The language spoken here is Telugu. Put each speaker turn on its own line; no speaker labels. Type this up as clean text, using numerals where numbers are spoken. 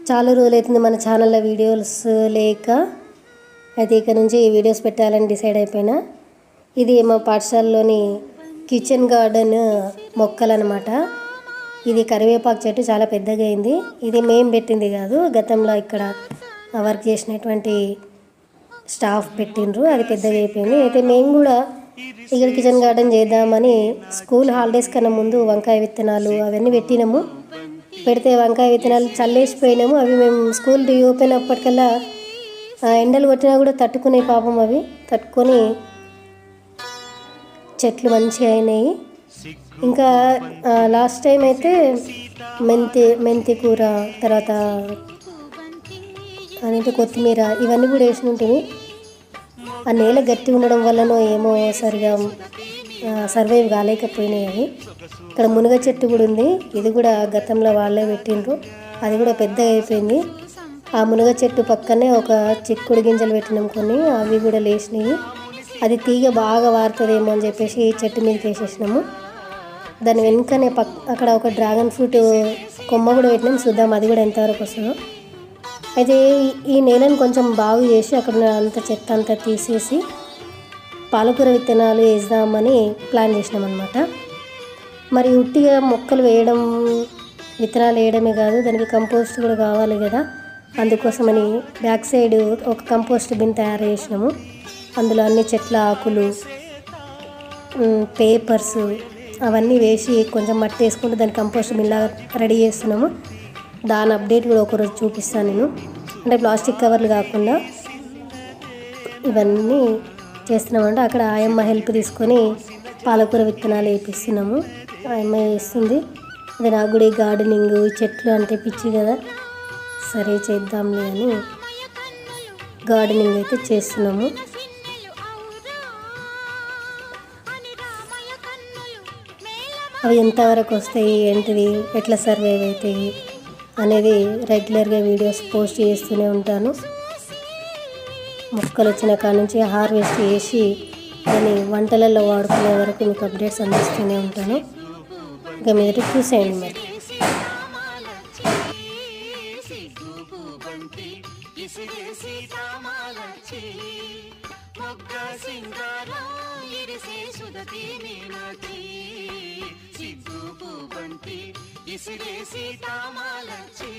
చాలా రోజులైతుంది మన ఛానల్లో వీడియోస్ లేక, అయితే ఇక నుంచి ఈ వీడియోస్ పెట్టాలని డిసైడ్ అయిపోయినా. ఇది మా పాఠశాలలోని కిచెన్ గార్డెన్ మొక్కలు అనమాట. ఇది కరివేపాకు చెట్టు చాలా పెద్దగా అయింది. ఇది మేము పెట్టింది కాదు, గతంలో ఇక్కడ వర్క్ చేసినటువంటి స్టాఫ్ పెట్టిండ్రు. అది పెద్దగా అయిపోయింది. అయితే మేము కూడా ఇక్కడ కిచెన్ గార్డెన్ చేద్దామని స్కూల్ హాలిడేస్ కన్నా ముందు వంకాయ విత్తనాలు అవన్నీ పెట్టినాము. పెడితే వంకాయ విత్తనాలు చల్లేసిపోయినాము. అవి మేము స్కూల్ రీఓపెన్ అప్పటికల్లా ఎండలు కొట్టినా కూడా తట్టుకునే పాపం, అవి తట్టుకొని చెట్లు మంచిగా అయినాయి. ఇంకా లాస్ట్ టైం అయితే మెంతి కూర, తర్వాత అనేది కొత్తిమీర ఇవన్నీ కూడా వేసి ఉంటుంది. ఆ నేల గట్టి ఉండడం వల్లనో ఏమో సరిగా సర్వైవ్ కాలేకపోయినాయి అవి. ఇక్కడ మునగ చెట్టు కూడా ఉంది. ఇది కూడా గతంలో వాళ్ళే పెట్టిండ్రు. అది కూడా పెద్దగా అయిపోయింది. ఆ మునగ చెట్టు పక్కనే ఒక చిక్కుడు గింజలు పెట్టినాం కొన్ని, అవి కూడా లేచినాయి. అది తీగ బాగా వారుతుందేమో అని చెప్పేసి చెట్టు మీదకి వేసేసినాము. దాని వెనుకనే అక్కడ ఒక డ్రాగన్ ఫ్రూట్ కొమ్మ కూడా పెట్టినాం. చూద్దాం అది కూడా ఎంతవరకు వస్తుందో. అయితే ఈ నేలను కొంచెం బాగు చేసి అక్కడ అంత చెత్త అంతా తీసేసి పాలకూర విత్తనాలు వేద్దామని ప్లాన్ చేసినాం అన్నమాట. మరి ఉట్టిగా మొక్కలు వేయడం, విత్తనాలు వేయడమే కాదు, దానికి కంపోస్ట్ కూడా కావాలి కదా. అందుకోసమని బ్యాక్ సైడ్ ఒక కంపోస్ట్ బిన్ తయారు చేసినాము. అందులో అన్ని చెట్ల ఆకులు, పేపర్స్ అవన్నీ వేసి కొంచెం మట్టి వేసుకుంటూ దాన్ని కంపోస్ట్ బిన్ లాగా రెడీ చేస్తున్నాము. దాని అప్డేట్ కూడా ఒకరోజు చూపిస్తాను నేను. అంటే ప్లాస్టిక్ కవర్లు కాకుండా ఇవన్నీ చేస్తున్నామంటే అక్కడ ఆయమ్మ హెల్ప్ తీసుకొని పాలకూర విత్తనాలు వేపిస్తున్నాము. ఆయమ్మ వేస్తుంది. అది నాకు కూడా గార్డెనింగ్ చెట్లు అంటే పిచ్చి కదా, సరే చేద్దాంలే అని గార్డెనింగ్ అయితే చేస్తున్నాము. అవి ఎంతవరకు వస్తాయి, ఏంటిది, ఎట్లా సర్వైవ్ అవుతాయి అనేది రెగ్యులర్గా వీడియోస్ పోస్ట్ చేస్తూనే ఉంటాను. మొక్కలు వచ్చిన కాడ నుంచి హార్వెస్ట్ చేసి దాన్ని వంటలలో వాడుకునే వరకు మీకు అప్డేట్స్ అందిస్తూనే ఉంటాను. ఇక మీదట చూసేయండి. మరి
ఇసిరే సీతామాలచ్చి